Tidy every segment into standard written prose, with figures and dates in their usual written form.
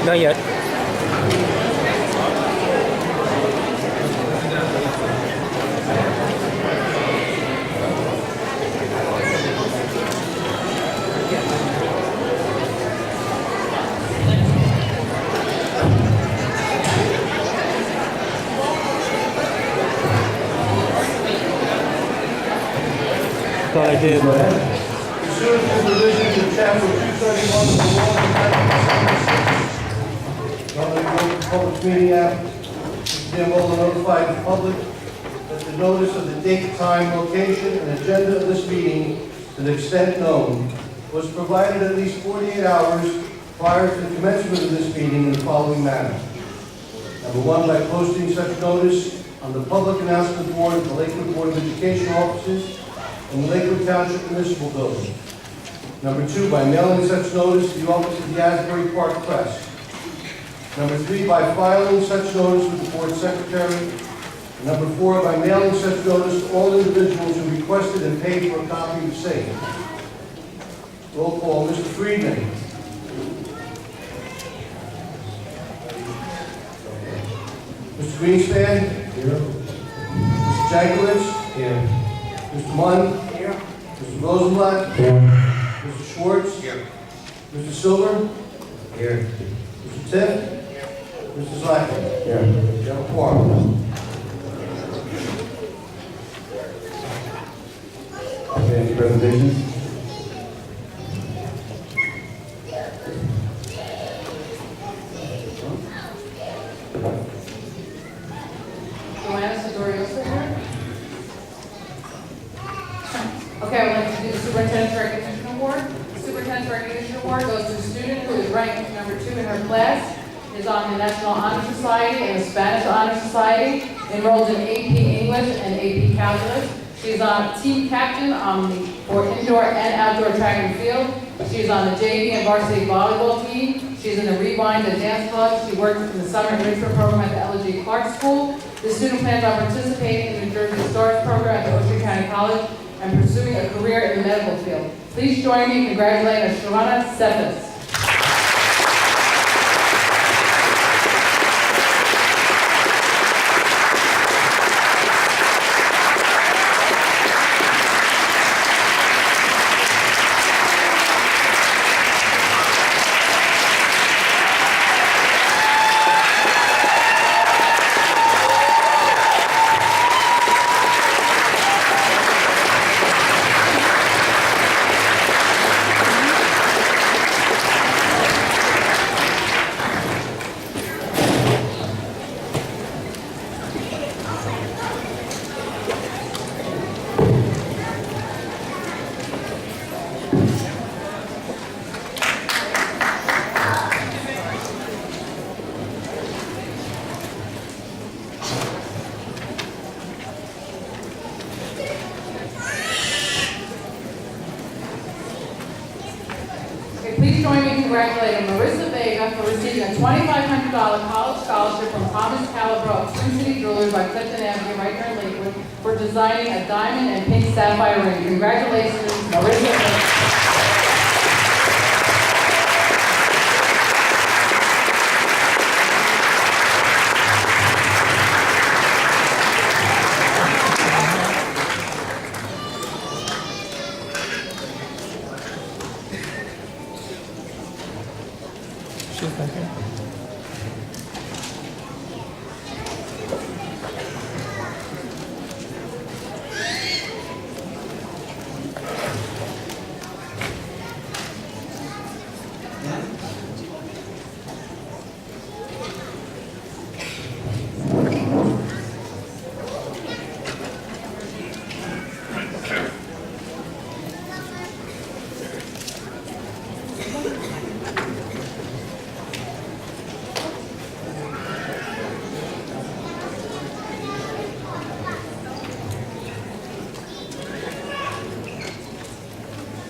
Not yet. Thought I did. Pursuant to the provisions of Chapter 231 of the law of the Public Meeting Act, Mr. Gamboa notified the public that the notice of the date, time, location, and agenda of this meeting, to the extent known, was provided at least 48 hours prior to the commencement of this meeting in the following manner. Number one, by posting such notice on the public announcement board of the Lakewood Board of Education offices in the Lakewood Township Municipal Building. Number two, by mailing such notice to the office of the Asbury Park Press. Number three, by filing such notice with the board secretary. And number four, by mailing such notice to all individuals who requested and paid for a copy of the same. Roll call, Mr. Friedman. Mr. Greenspan. Here. Mr. Jankowicz. Here. Mr. Munn. Here. Mr. Rosenblatt. Here. Mr. Schwartz. Here. Mr. Silver. Here. Mr. Tiff. Here. Mr. Zlakin. Here. General Quorum. Any presentations? Okay, I would like to do the Superintendent's Recognition Award. The Superintendent's Recognition Award goes to a student who is ranked number 2 in her class, is on the National Honor Society and the Spanish Honor Society, enrolled in AP English and AP Calculus. She's on team captain for indoor and outdoor track and field. She's on the JV and varsity volleyball team. She's in the Rewind and Dance Club. She works in the summer enrichment program at the L.G. Clark School. The student plans on participating in the New Jersey STARS program at the Ocean County College and pursuing a career in the medical field. Please join me in congratulating Sharana Cephas. Please join me in congratulating Marissa Vega for receiving a $2,500 college scholarship from Thomas Calabro of Twin City Jewelers by Clifton Avenue right here in Lakewood for designing a diamond and pink sapphire ring. Congratulations, Marissa Vega. She's back here.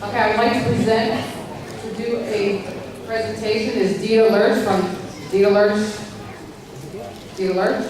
Okay, I would like to present, to do a presentation is Dita Lurch from Dita Lurch. Dita Lurch.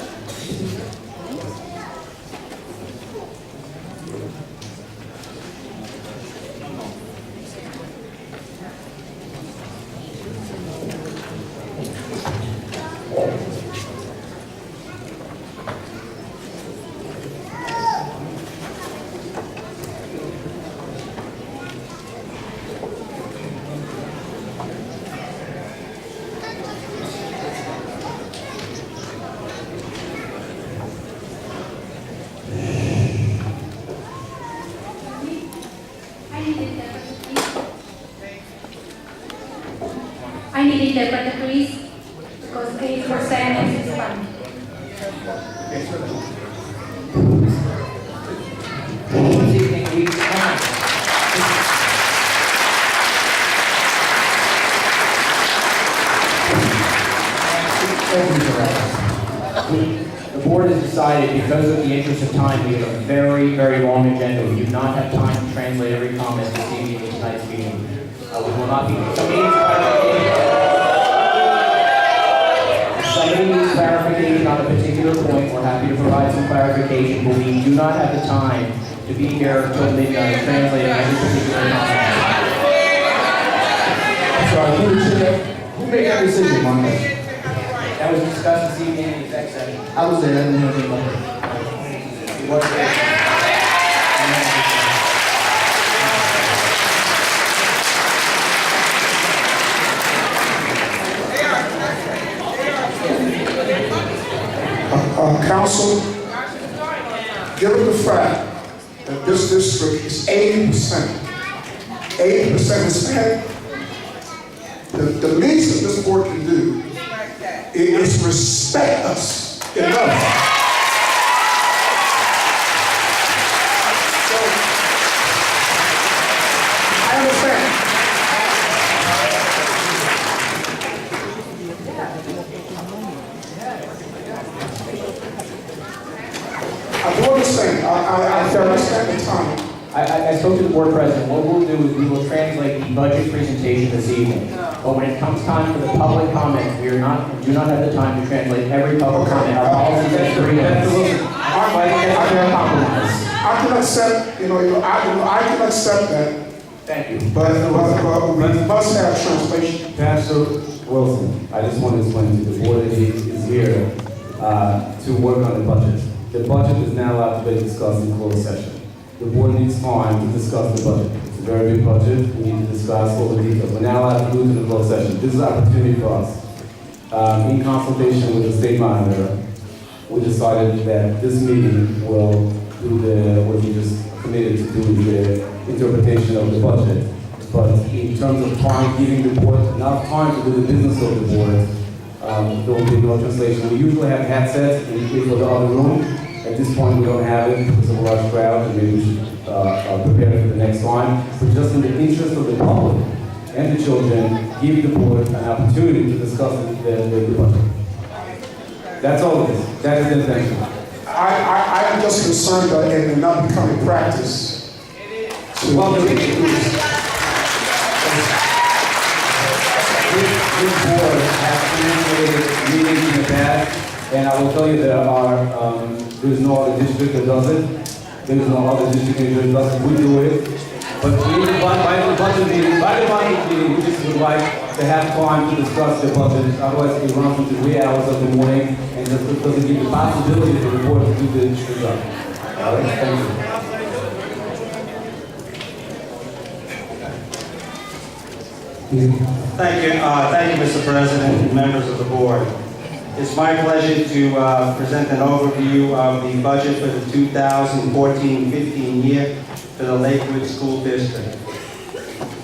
need the interpreter, please, because 80% is Spanish. This evening, we come. The board has decided, because of the interest of time, we have a very, very long agenda. We do not have time to translate every comment this evening in tonight's meeting. We will not be. Somebody needs clarification on a particular point. We're happy to provide some clarification, but we do not have the time to be here until midnight translating every particular comment. I'm sorry, who made that decision, Monday? That was discussed this evening in the exec session. I was there, I didn't hear anything about it. It was there. Council, given the fact that this district is 80% Hispanic, the least that this board can do is respect us enough. So, I understand. I do understand. I understand the time. I spoke to the board president. What we'll do is we will translate the budget presentation this evening. But when it comes time for the public comment, do not have the time to translate every public comment. Our policy is 3 minutes. I can accept, I can accept that, Thank you. but we must have translation. Pastor Wilson, I just want to explain to you, the board is here to work on the budget. The budget is now allowed to be discussed in closed session. The board needs time to discuss the budget. It's a very big budget. We need to discuss all the details. We're now allowed to move to the closed session. This is an opportunity for us. In consultation with the state monitor, we decided that this meeting will do what we just committed to do, the interpretation of the budget. But in terms of time, giving the board enough time to do the business of the board, there will be no translation. We usually have headsets in for the other room. At this point, we don't have it because of a large crowd, and maybe we should prepare for the next time. But just in the interest of the public and the children, give the board an opportunity to discuss the budget. That's all it is. That is the intention. I am just concerned that it will not become a practice. Well, this board has communicated meetings in the past, and I will tell you there's no other district that does it. There's no other district that does it. We do it. But by the budget meeting, we just would like to have time to discuss the budget. Otherwise, it runs into 3 hours of the morning, and just doesn't give the possibility for the board to do the job. All right, thank you. Thank you, Mr. President and members of the board. It's my pleasure to present an overview of the budget for the 2014-15 year for the Lakewood School District.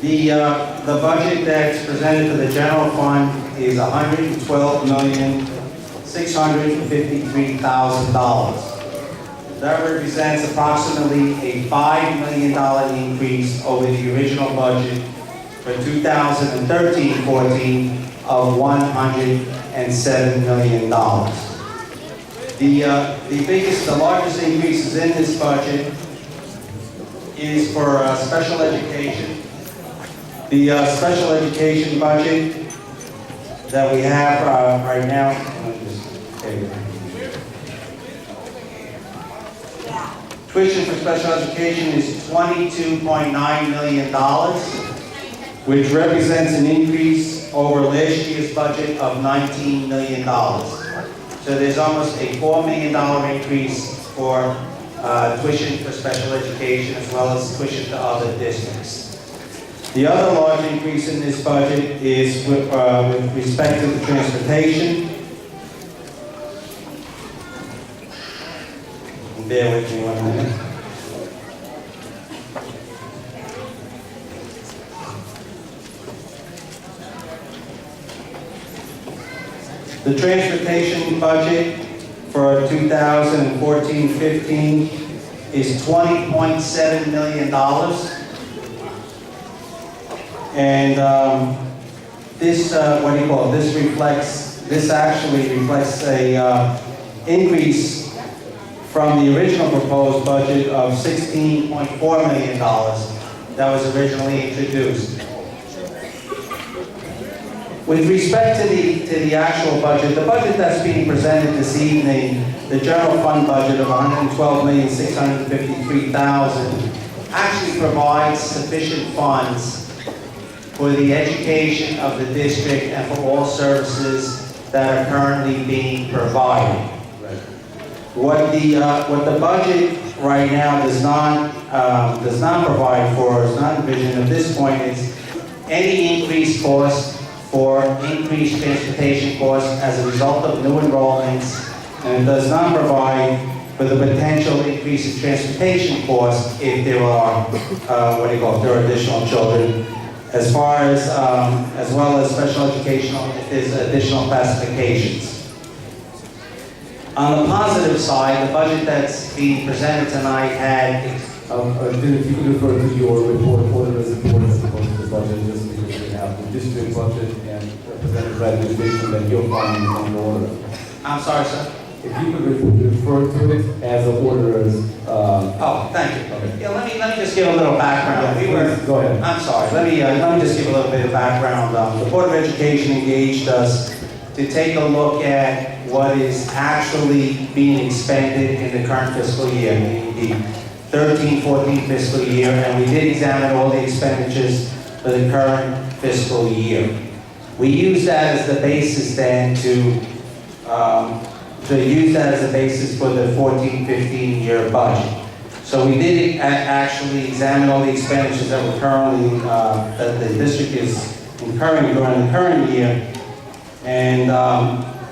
The budget that's presented for the general fund is $112,653,000. That represents approximately a $5 million increase over the original budget for 2013-14 of $107 million. The largest increases in this budget is for special education. The special education budget that we have right now, tuition for special education is $22.9 million, which represents an increase over last year's budget of $19 million. So there's almost a $4 million increase for tuition for special education as well as tuition to other districts. The other large increase in this budget is with respect to the transportation. Bear with me 1 minute. The transportation budget for 2014-15 is $20.7 million. And this actually reflects a increase from the original proposed budget of $16.4 million that was originally introduced. With respect to the actual budget, the budget that's being presented this evening, the general fund budget of $112,653,000, actually provides sufficient funds for the education of the district and for all services that are currently being provided. What the budget right now does not provide for, is not envisioned at this point, is any increased costs for increased transportation costs as a result of new enrollments, and it does not provide for the potential increase in transportation costs if there are, if there are additional children, as well as special educational, if there's additional classifications. On the positive side, the budget that's being presented tonight had... If you could refer to your report, auditor's report as opposed to the budget, just because we have the district budget and representative administration that you're finding on the order. I'm sorry, sir? If you could refer to it as a auditor's... Oh, thank you. Okay. Yeah, let me just give a little background. Go ahead. I'm sorry. Let me just give a little bit of background. The Board of Education engaged us to take a look at what is actually being expended in the current fiscal year, meaning the 13-14 fiscal year, and we did examine all the expenditures for the current fiscal year. We use that as the basis then to use that as a basis for the 14-15 year budget. So we did actually examine all the expenditures that were currently, that the district is incurring during the current year. And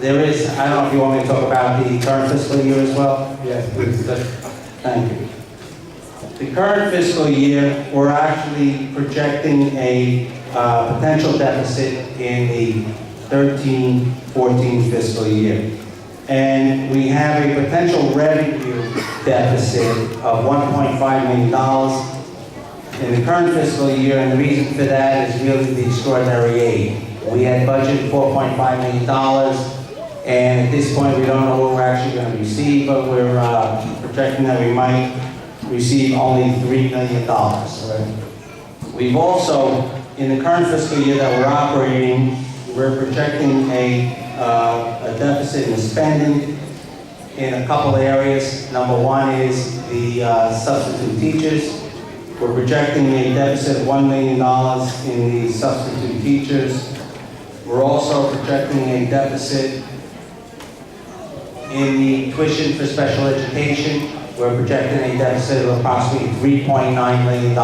there is, I don't know if you want me to talk about the current fiscal year as well? Yes, please. Thank you. The current fiscal year, we're actually projecting a potential deficit in the 13-14 fiscal year. And we have a potential revenue deficit of $1.5 million in the current fiscal year, and the reason for that is really the extraordinary aid. We had budgeted $4.5 million, and at this point we don't know what we're actually going to receive, but we're projecting that we might receive only $3 million. We've also, in the current fiscal year that we're operating, we're projecting a deficit in spending in a couple areas. Number one is the substitute teachers. We're projecting a deficit of $1 million in the substitute teachers. We're also projecting a deficit in the tuition for special education. We're projecting a deficit of approximately $3.9 million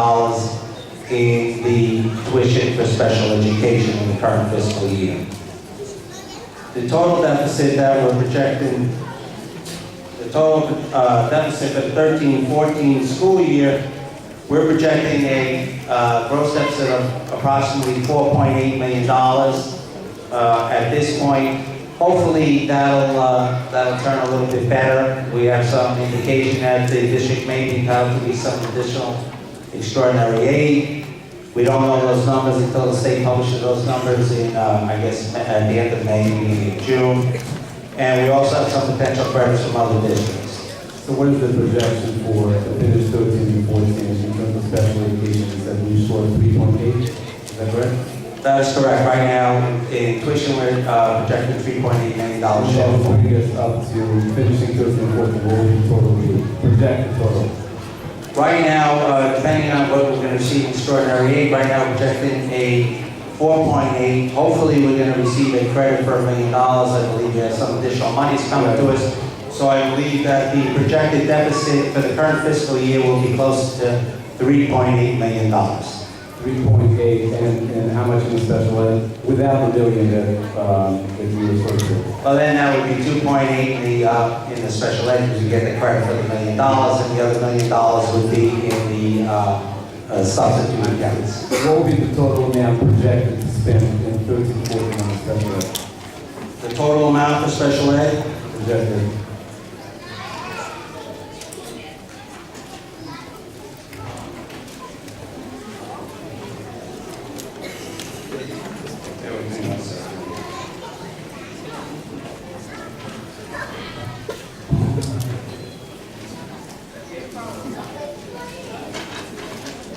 in the tuition for special education in the current fiscal year. The total deficit that we're projecting, the total deficit for the 13-14 school year, we're projecting a gross deficit of approximately $4.8 million at this point. Hopefully that'll turn a little bit better. We have some indication that the district may be entitled to be some additional extraordinary aid. We don't know those numbers until the state publishes those numbers in, I guess, at the end of May, beginning of June. And we also have some potential credits from other districts. So what is the projection for the finish 13 and 14 in terms of special education? Is that we saw 3.8? Is that correct? That is correct. Right now, in tuition, we're projecting $3.8 million That will shortfall. bring us up to finishing 13 and 14. What will be total, projected total? Right now, depending on what we're going to receive in extraordinary aid, right now we're projecting a 4.8. Hopefully, we're going to receive a credit for $1 million. I believe there's some additional monies coming to us. So I believe that the projected deficit for the current fiscal year will be close to $3.8 million. 3.8, and how much in the special ed, without the billion that you referred to? Well, then that would be 2.8 in the special ed, because you get the credit for the $1 million, and the other $1 million would be in the substitute accounts. What would be the total amount projected to spend in 13-14 on the special ed? The total amount for special ed? Rejected.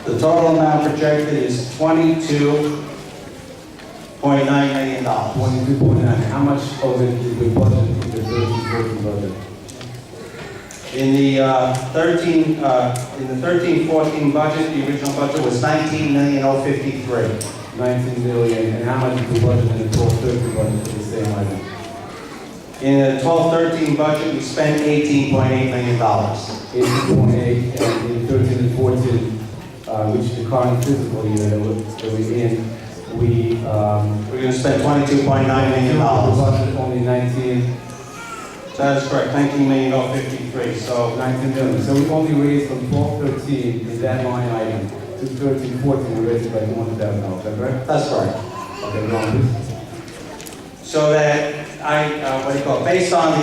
The total amount projected is $22.9 million. 22.9. How much of it is the budget in the 13-14 budget? In the 13-14 budget, the original budget was $19,053,000. 19 million. And how much is the budget in the 12-13 budget for the same item? In the 12-13 budget, we spent $18.8 million. 18.8. And in 13 and 14, which the current fiscal year that we're in, we're going to spend $22.9 million. The budget only 19. So that is correct, $19,053,000. So 19 million. So we only raised from 12-13 in that line item to 13-14, we raised it by $1,000. Is that correct? that's correct. Okay, go on, please. So that based on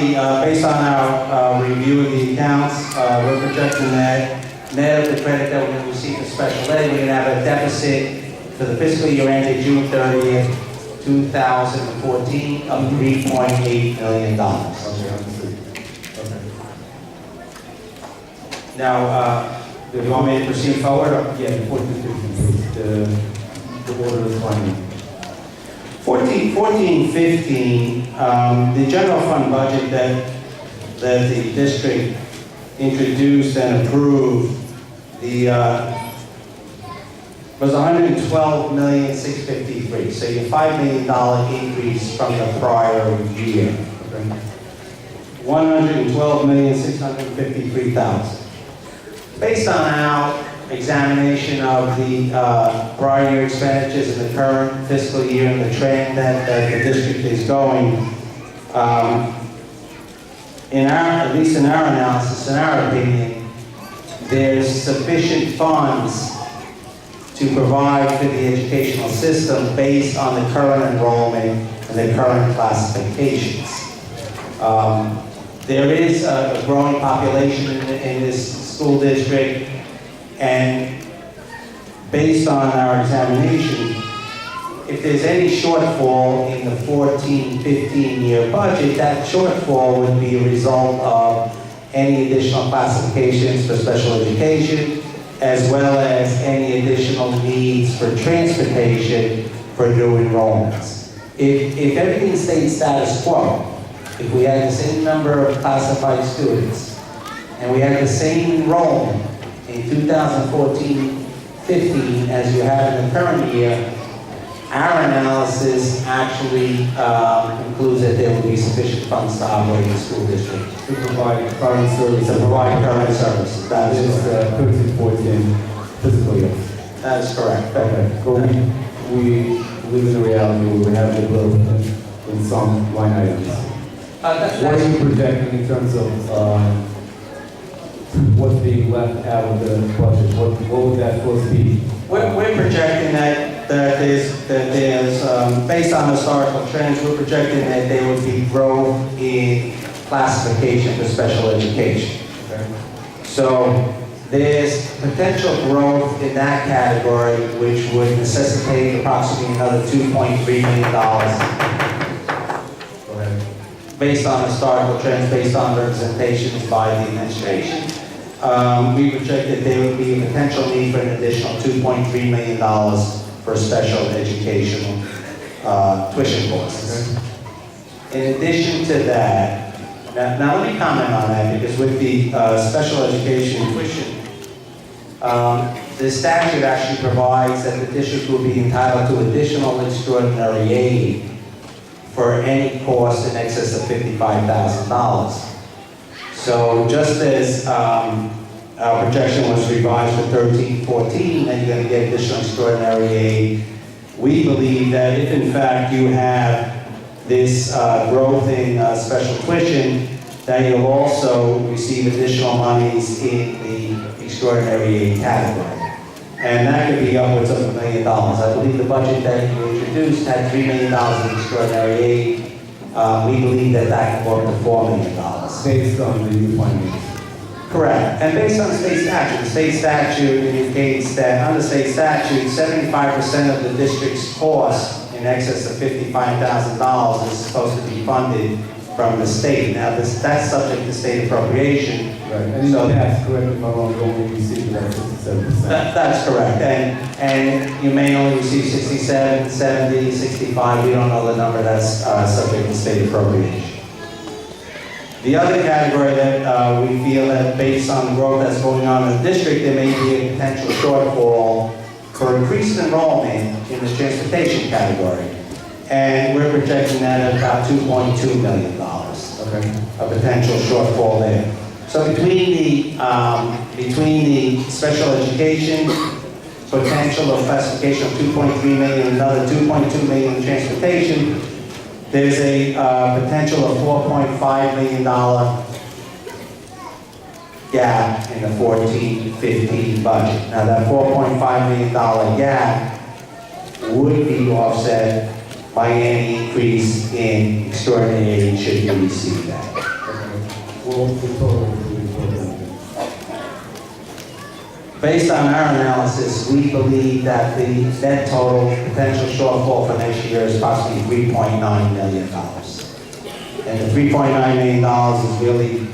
our review of the accounts, we're projecting that net of the credit that we're going to receive for special ed, we're going to have a deficit for the fiscal year ended June 30th, 2014 of $3.8 million. Okay, understood. Okay. Now, do you want me to proceed forward? Or? Yeah, the 14-15, please. The order is fine. 14-15, the general fund budget that the district introduced and approved, was $112,653,000. So your $5 million increase from the prior year. $112,653,000. Based on our examination of the prior year expenditures in the current fiscal year and the trend that the district is going, at least in our analysis, in our opinion, there's sufficient funds to provide for the educational system based on the current enrollment and the current classifications. There is a growing population in this school district, and based on our examination, if there's any shortfall in the 14-15 year budget, that shortfall would be a result of any additional classifications for special education, as well as any additional needs for transportation for new enrollments. If everything stayed status quo, if we had the same number of classified students, and we had the same enrollment in 2014-15 as you have in the current year, our analysis actually concludes that there will be sufficient funds to operate the school district. To provide current services. To provide current services. That is correct. 13-14 fiscal year. That is correct. Okay. But we live in a reality where we have the growth in some line items. What are you projecting in terms of what's being left out of the budget? What would that supposed to be? We're projecting that there's based on historical trends, we're projecting that there would be growth in classification for special education. Okay. So there's potential growth in that category, which would necessitate approximately another $2.3 million. Based on historical trends, based on representations by the administration. We project that there would be a potential need for an additional $2.3 million for special educational tuition costs. In addition to that, now let me comment on that, because with the special education tuition, the statute actually provides that the district will be entitled to additional extraordinary aid for any cost in excess of $55,000. So just as our projection was revised for 13-14, and you're going to get additional extraordinary aid, we believe that if in fact you have this growth in special tuition, that you'll also receive additional monies in the extraordinary aid category. And that could be upwards of $1 million. I believe the budget that you introduced had $3 million in extraordinary aid, we believe that that can go up to $4 million. Based on the new findings. Correct. And based on state statute, the state statute indicates that under state statute, 75% of the district's cost in excess of $55,000 is supposed to be funded from the state. Now, that's subject to state appropriation. Right, and in the past, correct me if I'm wrong, you only received about 67%. That's correct. And you may only receive 67, 70, 65, we don't know the number, that's subject to state appropriation. The other category that we feel that based on the growth that's going on in the district, there may be a potential shortfall for increased enrollment in the transportation category. And we're projecting that at about $2.2 million, okay, a potential shortfall there. So between the special education potential of classification of 2.3 million and another 2.2 million in transportation, there's a potential of $4.5 million gap in the 14-15 budget. Now that $4.5 million gap would be offset by any increase in extraordinary aid should you receive that. Well, the total will be $4 million. Based on our analysis, we believe that the net total potential shortfall for next year is approximately $3.9 million. And the $3.9 million is really,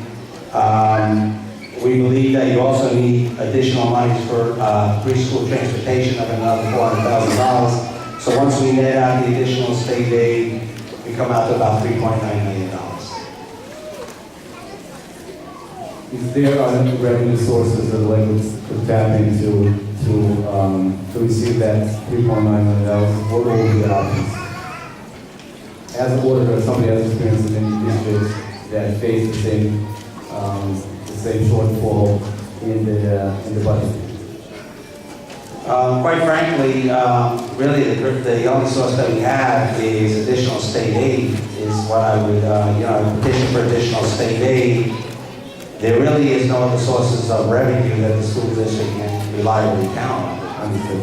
we believe that you also need additional monies for preschool transportation of another $400,000. So once we net out the additional state aid, we come out to about $3.9 million. Is there other revenue sources that Lakewood could tap into to receive that $3.9 million? What will be the options? As an auditor, somebody has experience in any districts that face the same shortfall in the budget. Quite frankly, really the only source that we have is additional state aid. Is what I would, petition for additional state aid. There really is no other sources of revenue that the school district can reliably count on. Understood.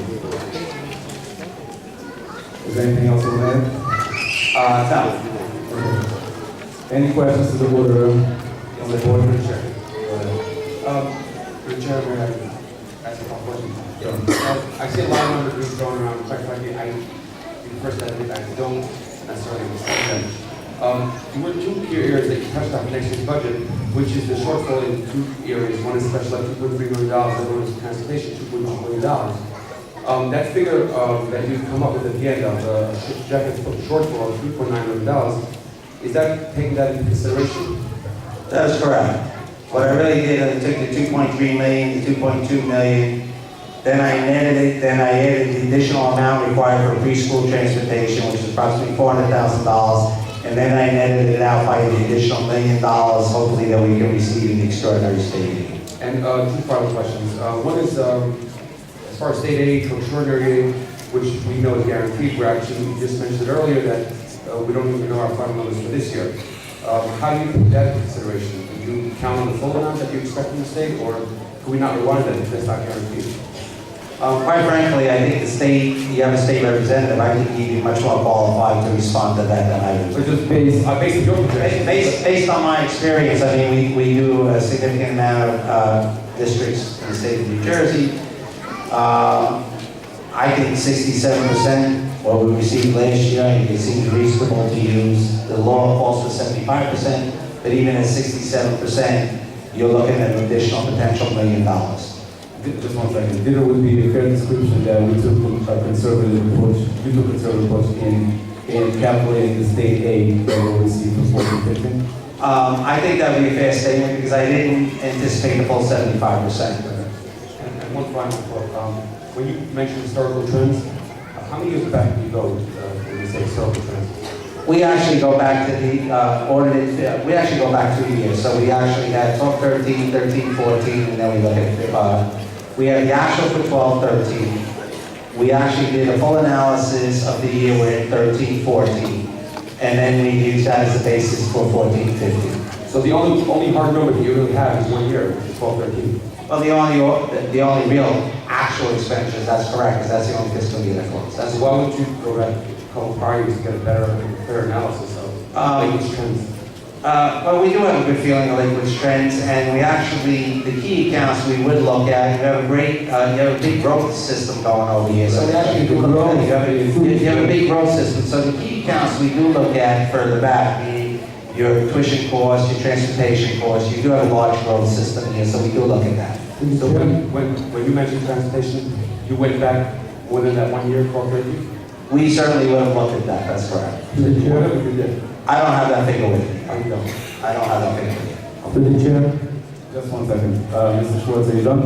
Is there anything else on that? No. Okay. Any questions to the order on the board? Sure. Mr. Chairman, I ask a couple questions. I see a lot of numbers going around. Quite frankly, first I don't necessarily understand them. There were two key areas that you touched on for next year's budget, which is the shortfall in two areas. One is special ed, $2.3 million, the other one is transportation, $2.1 million. That figure that you come up with at the end of the shortfall of $3.9 million, is that taking that into consideration? That is correct. What I really did is I took the 2.3 million, the 2.2 million, then I netted it, then I added the additional amount required for preschool transportation, which is approximately $400,000. And then I netted it out by the additional $1 million, hopefully that we can receive an extraordinary state aid. And two final questions. One is, as far as state aid for extraordinary aid, which we know is guaranteed, we're actually, you just mentioned earlier that we don't even know our final numbers for this year. How do you put that into consideration? Do you count on the full amount that you expect from the state, or could we not rewind that if that's not guaranteed? Quite frankly, I think the state, you have a state representative, I think he'd be much more qualified to respond to that than I would. So just based on your projection? Based on my experience, I mean, we do a significant amount of districts in the state of New Jersey. I think 67%, what we received last year, I think it seems reasonable to use. The law calls for 75%, but even at 67%, you're looking at an additional potential $1 million. Just 1 second. It would be a fair description that we took a conservative approach, in calculating the state aid that we'll receive from 14-15? I think that would be a fair statement because I didn't anticipate the full 75%. And one final thought. When you mentioned historical trends, how many years back do you go when you say historical trends? We actually go back to the ordinance, we actually go back 2 years. So we actually had 12-13, 13-14, and then we look at we have the actual for 12-13. We actually did a full analysis of the year we're in 13-14. And then we use that as a basis for 14-15. So the only hard number that you really have is 1 year, 12-13. Well, the only real actual expenditures, that's correct, because that's the only fiscal year that flows. That's why would you go back a couple prior years to get a better, fair analysis of Lakewood's trends? Well, we do have a good feeling of Lakewood's trends, and we actually, the key accounts we would look at, you have a great, you have a big growth system going over here, so we actually do look at it. You have a big growth system, so the key accounts we do look at further back, meaning your tuition costs, your transportation costs, you do have a large growth system here, so we do look at that. So when you mentioned transportation, you went back more than that 1 year, 12, We certainly would have looked at that, that's correct. whatever you did. I don't have that figure with me. I don't. I don't have that figure with me. Through the chair. Just 1 second. Mr. Schwartz, are you done?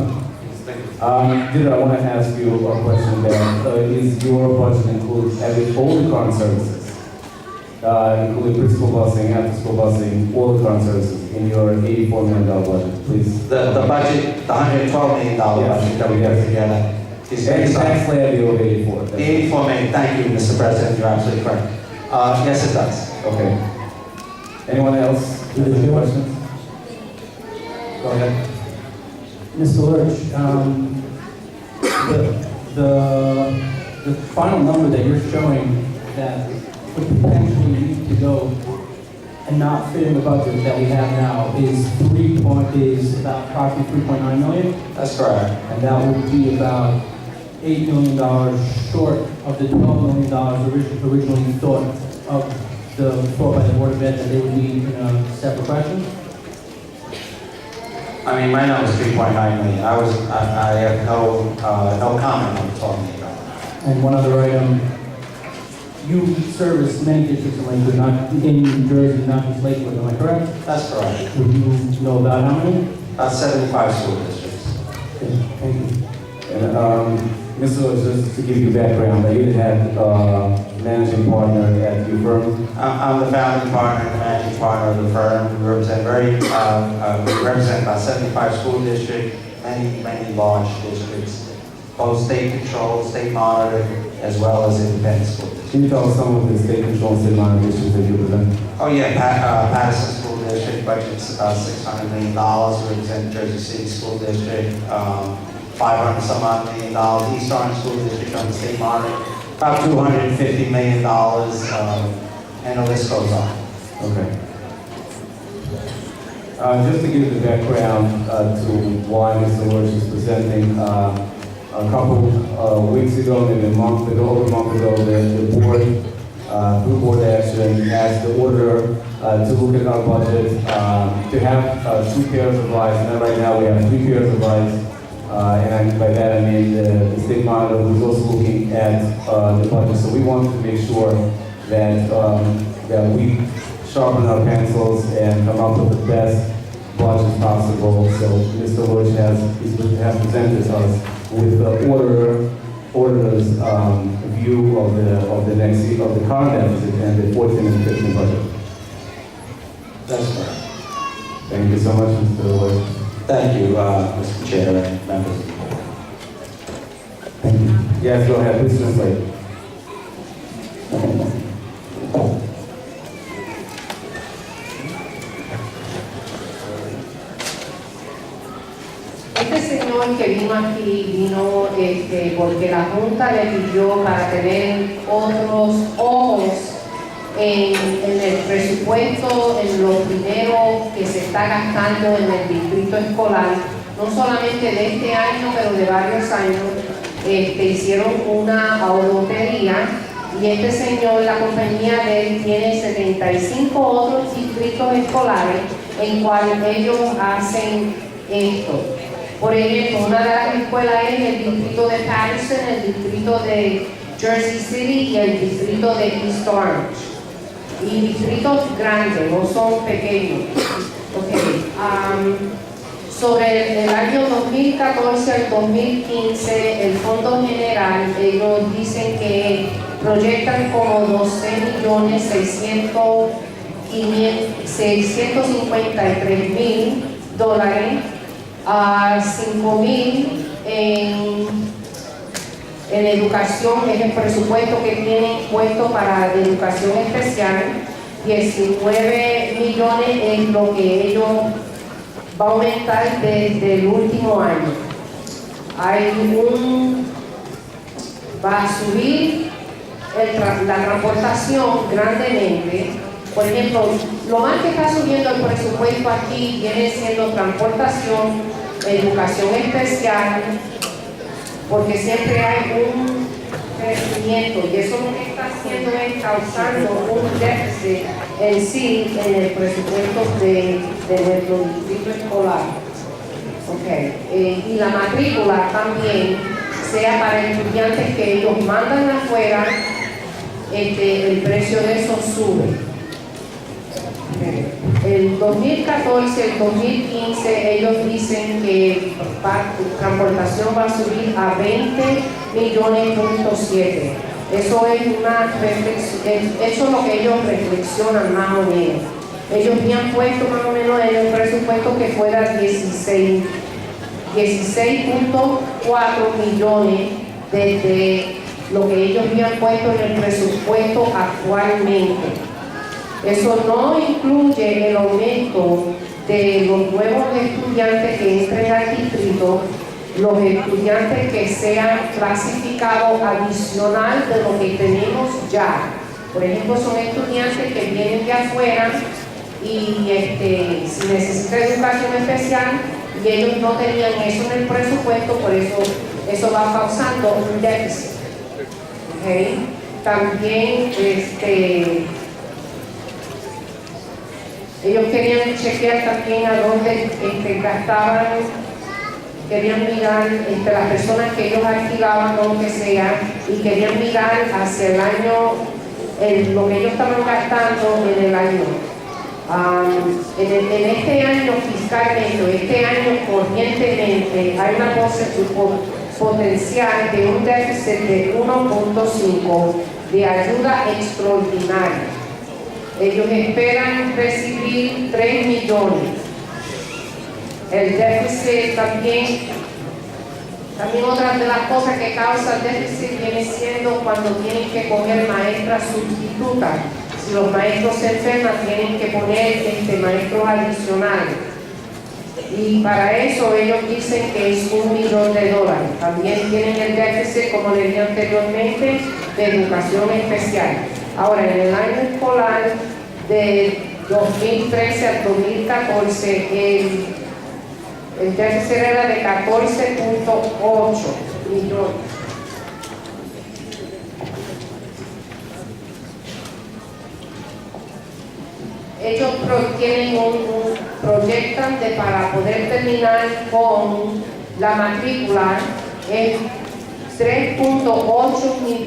Thank you. Did I want to ask you a question that is your budget include all the current services, including preschool busing, after-school busing, all the current services in your $84 million budget, please? The budget, the $112 million budget that we have together is based on Tax levy of 84. that's- 84 million. Thank you, Mr. President, you're absolutely correct. Yes, it does. Okay. Anyone else? Any questions? Go ahead. Mr. Lurch, the final number that you're showing that would potentially need to go and not fit in the budget that we have now is about approximately 3.9 million, That's correct. and that would be about $8 million short of the $12 million originally thought by the Board of Ed that they would need in a separate question. I mean, my number is 3.9 million. I have no comment on talking about that. And one other item, you service many districts in Lakewood, not in New Jersey, not just Lakewood, am I correct? That's correct. Would you know about how many? 75 school districts. Okay, thank you. And Mr. Lewis, just to give you background, I did have managing partner at your firm. I'm the founding partner and the managing partner of the firm. We represent about 75 school districts, many large districts, both state controlled, state monitored, as well as independent school districts. Can you tell us some of the state controlled state monitored districts that you represent? Oh yeah, Patterson School District budget's $600 million. We represent Jersey City School District, $500 some odd million. East Orange School District on the state monitor, about $250 million, and the list goes on. Okay. Just to give the background to why Mr. Lewis is presenting, a couple weeks ago, maybe over a month ago, the board, through board action, asked the auditor to look at our budget, to have 2 pairs of eyes, and right now we have 3 pairs of eyes. And by that I mean the state monitor who's also looking at the budget. So we want to make sure that we sharpen our pencils and come up with the best budget possible. So Mr. Lewis has presented us with the auditor's view of the next year, of the current deficit and the 14 and 15 budget. That's correct. Thank you so much, Mr. Lewis. Thank you, Mr. Chair and members of the board. Thank you. Yes, go ahead, please translate. Este señor que vino aquí vino porque la Junta le pidió para tener otros ojos en el presupuesto, en lo primero que se está gastando en el distrito escolar, no solamente de este año, pero de varios años. Hicieron una auditoría y este señor, la compañía de él, tiene 75 otros distritos escolares en cuales ellos hacen esto. Por ejemplo, una de las escuelas es el distrito de Patterson, el distrito de Jersey City y el distrito de East Orange. Y distritos grandes, no son pequeños. Okay. Sobre el año 2014 al 2015, el Fondo General, ellos dicen que proyectan como $12,653,000, $5,000 en educación, es el presupuesto que tienen puesto para educación especial. 19 millones es lo que ellos va a aumentar desde el último año. Va a subir la transportación grandemente Por ejemplo, lo más que está subiendo el presupuesto aquí viene siendo transportación, educación especial, porque siempre hay un crecimiento y eso lo que está haciendo es causando un déficit en sí en el presupuesto de nuestro distrito escolar. Y la matrícula también, sea para estudiantes que ellos mandan afuera, el precio de eso sube. El 2014, el 2015, ellos dicen que transportación va a subir a 20,7 millones. Eso es eso es lo que ellos reflexionan más o menos. Ellos habían puesto más o menos en el presupuesto que fuera 16,4 millones desde lo que ellos habían puesto en el presupuesto actualmente. Eso no incluye el aumento de los nuevos estudiantes que entren al distrito, los estudiantes que sean clasificados adicional de lo que tenemos ya. Por ejemplo, son estudiantes que vienen de afuera y si necesitan educación especial y ellos no tenían eso en el presupuesto, por eso va causando un déficit. También ellos querían chequear también a dónde gastaban, querían mirar las personas que ellos alquilaban o lo que sea, y querían mirar hacia el año, lo que ellos estaban gastando en el año. En este año fiscalmente, este año corrientemente, hay una potencial de un déficit de 1,5 de ayuda extraordinaria. Ellos esperan recibir 3 millones. El déficit también otra de las cosas que causa el déficit viene siendo cuando tienen que coger maestras sustitutas. Si los maestros se enferman, tienen que poner maestros adicionales. Y para eso ellos dicen que es $1 millón. También tienen el déficit, como le dije anteriormente, de educación especial. Ahora, en el año escolar de 2013 al 2014, el déficit era de 14,8 millones. Ellos proyectan para poder terminar con la matrícula es 3,8 millones.